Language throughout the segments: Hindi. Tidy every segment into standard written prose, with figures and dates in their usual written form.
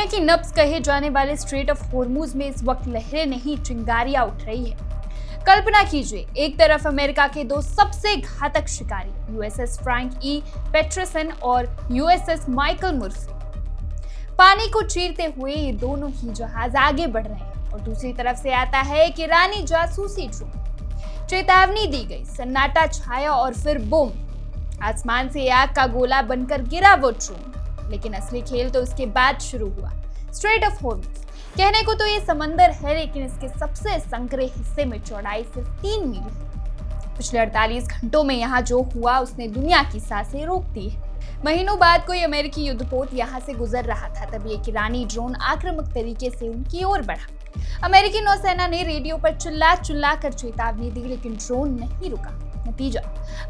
की नब्ज कहे जाने वाले स्ट्रेट ऑफ हॉर्मूज में इस वक्त लहरें नहीं चिंगारियां उठ रही है। कल्पना कीजिए, एक तरफ अमेरिका के दो सबसे घातक शिकारी यूएसएस फ्रैंक ई पेटरसन और यूएसएस माइकल मुर्फी, पानी को चीरते हुए ये दोनों ही जहाज आगे बढ़ रहे हैं, और दूसरी तरफ से आता है एक ईरानी जासूसी ड्रोन। चेतावनी दी गई, सन्नाटा छाया और फिर बूम, आसमान से आग का गोला बनकर गिरा वो ड्रोन। लेकिन असली खेल तो उसके बाद शुरू हुआ। स्ट्रेट ऑफ हॉर्मूज कहने को तो ये समंदर है, लेकिन इसके सबसे संकरे हिस्से में चौड़ाई सिर्फ 3 मील है। पिछले 48 घंटों में यहाँ जो हुआ उसने दुनिया की सांसें रोक दी है। महीनों बाद कोई अमेरिकी युद्धपोत यहाँ से गुजर रहा था, तभी एक ईरानी ड्रोन आक्रामक तरीके से उनकी ओर बढ़ा। अमेरिकी नौसेना ने रेडियो पर चिल्ला कर चेतावनी दी, लेकिन ड्रोन नहीं रुका। नतीजा,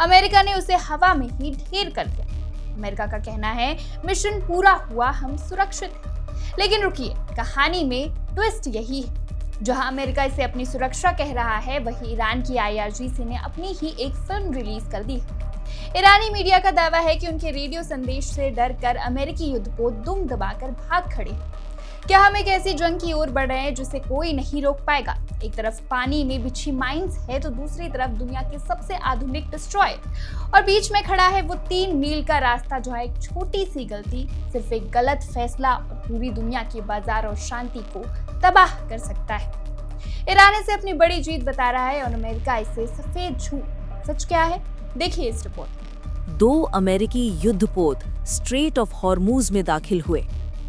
अमेरिका ने उसे हवा में ही ढेर कर दिया। अमेरिका का कहना है, मिशन पूरा हुआ, हम सुरक्षित हैं। लेकिन रुकिए, कहानी में ट्विस्ट यही है। जहां अमेरिका इसे अपनी सुरक्षा कह रहा है, वहीं ईरान की IRGC ने अपनी ही एक फिल्म रिलीज कर दी है। ईरानी मीडिया का दावा है कि उनके रेडियो संदेश से डरकर अमेरिकी युद्धपोत दुम दबाकर भाग खड़े। क्या हम एक ऐसी जंग की ओर बढ़ रहे हैं जिसे कोई नहीं रोक पाएगा? एक तरफ पानी में बिछी माइंस है, तो दूसरी तरफ दुनिया की सबसे आधुनिक डिस्ट्रॉयर, और बीच में खड़ा है वो 3 मील का रास्ता, जहां एक छोटी सी गलती, सिर्फ एक गलत फैसला और पूरी दुनिया के बाजार और शांति को तबाह कर सकता है। ईरान इसे अपनी बड़ी जीत बता रहा है और अमेरिका इसे सफेद झूठ। सच क्या है, देखिए इस रिपोर्ट। 2 अमेरिकी युद्धपोत स्ट्रेट ऑफ हॉर्मूज में दाखिल हुए।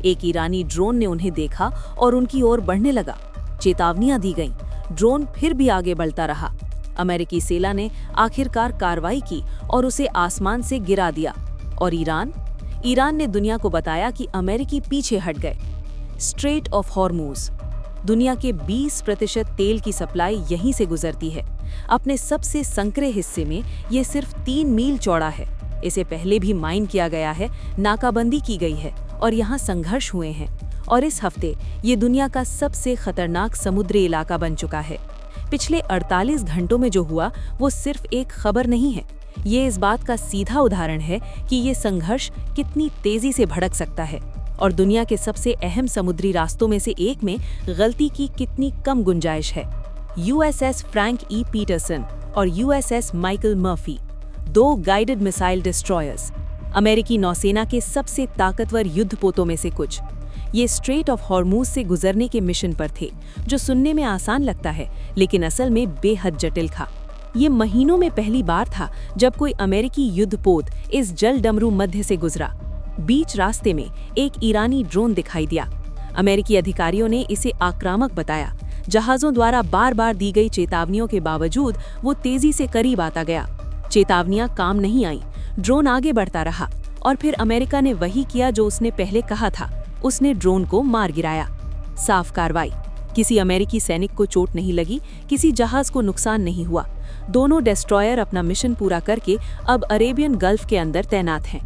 एक ईरानी ड्रोन ने उन्हें देखा और उनकी ओर बढ़ने लगा। चेतावनियां दी गईं। ड्रोन फिर भी आगे बढ़ता रहा। अमेरिकी सेना ने आखिरकार कार्रवाई की और उसे आसमान से गिरा दिया। और ईरान ने दुनिया को बताया कि अमेरिकी पीछे हट गए। स्ट्रेट ऑफ हॉर्मूज, दुनिया के 20% तेल की सप्लाई यहीं से गुजरती है। अपने सबसे संकरे हिस्से में ये सिर्फ 3 मील चौड़ा है। इसे पहले भी माइन किया गया है, नाकाबंदी की गई है और यहाँ संघर्ष हुए हैं। और इस हफ्ते ये दुनिया का सबसे खतरनाक समुद्री इलाका बन चुका है। पिछले 48 घंटों में जो हुआ वो सिर्फ एक खबर नहीं है, ये इस बात का सीधा उदाहरण है कि ये संघर्ष कितनी तेजी से भड़क सकता है और दुनिया के सबसे अहम समुद्री रास्तों में से एक में गलती की कितनी कम गुंजाइश है। USS फ्रैंक ई पीटरसन और USS Michael Murphy, 2 guided missile destroyers, अमेरिकी नौसेना के सबसे ताकतवर युद्धपोतों में से कुछ। ये स्ट्रेट ऑफ हॉर्मूज से गुजरने के मिशन पर थे, जो सुनने में आसान लगता है लेकिन असल में बेहद जटिल था। ये महीनों में पहली बार था जब कोई अमेरिकी युद्धपोत इस जल डमरू मध्य से गुजरा। बीच रास्ते में एक ईरानी ड्रोन दिखाई दिया। अमेरिकी अधिकारियों ने इसे आक्रामक बताया। जहाजों द्वारा बार बार दी गई चेतावनियों के बावजूद वो तेजी से करीब आता गया। चेतावनियां काम नहीं आईं, ड्रोन आगे बढ़ता रहा और फिर अमेरिका ने वही किया जो उसने पहले कहा था, उसने ड्रोन को मार गिराया। साफ कार्रवाई, किसी अमेरिकी सैनिक को चोट नहीं लगी, किसी जहाज को नुकसान नहीं हुआ। दोनों डिस्ट्रॉयर अपना मिशन पूरा करके अब अरेबियन गल्फ के अंदर तैनात हैं।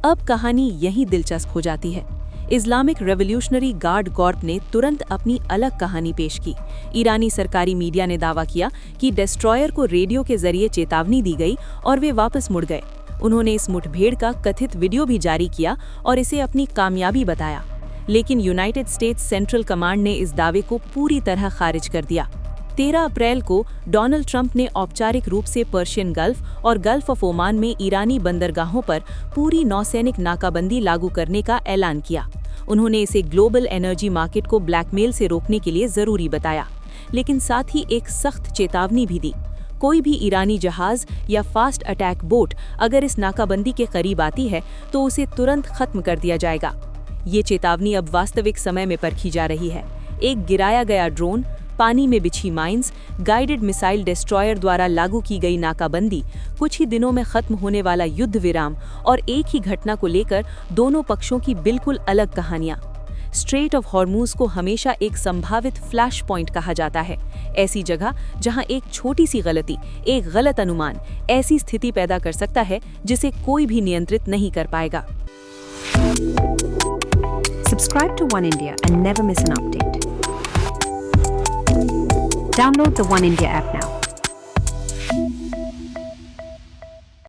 अब कहानी यही दिलचस्प हो जाती है। इस्लामिक रेवोल्यूशनरी गार्ड कॉर्प ने तुरंत अपनी अलग कहानी पेश की। ईरानी सरकारी मीडिया ने दावा किया कि डिस्ट्रॉयर को रेडियो के जरिए चेतावनी दी गई और वे वापस मुड़ गए। उन्होंने इस मुठभेड़ का कथित वीडियो भी जारी किया और इसे अपनी कामयाबी बताया। लेकिन यूनाइटेड स्टेट्स सेंट्रल कमांड ने इस दावे को पूरी तरह खारिज कर दिया। 13 अप्रैल को डोनाल्ड ट्रंप ने औपचारिक रूप से पर्शियन गल्फ और गल्फ ऑफ ओमान में ईरानी बंदरगाहों पर पूरी नौसैनिक नाकाबंदी लागू करने का ऐलान किया। उन्होंने इसे ग्लोबल एनर्जी मार्केट को ब्लैकमेल से रोकने के लिए जरूरी बताया, लेकिन साथ ही एक सख्त चेतावनी भी दी। कोई भी ईरानी जहाज या फास्ट अटैक बोट अगर इस नाकाबंदी के करीब आती है तो उसे तुरंत खत्म कर दिया जाएगा। ये चेतावनी अब वास्तविक समय में परखी जा रही है। एक गिराया गया ड्रोन, पानी में बिछी माइंस, गाइडेड मिसाइल डिस्ट्रॉयर द्वारा लागू की गई नाकाबंदी, कुछ ही दिनों में खत्म होने वाला युद्ध विराम और एक ही घटना को लेकर दोनों पक्षों की बिल्कुल अलग कहानियां। स्ट्रेट ऑफ हॉर्मूज को हमेशा एक संभावित फ्लैश पॉइंट कहा जाता है, ऐसी जगह जहां एक छोटी सी गलती, एक गलत अनुमान ऐसी स्थिति पैदा कर सकता है जिसे कोई भी नियंत्रित नहीं कर पाएगा। Subscribe to One India and never miss an update. Download the One India app now.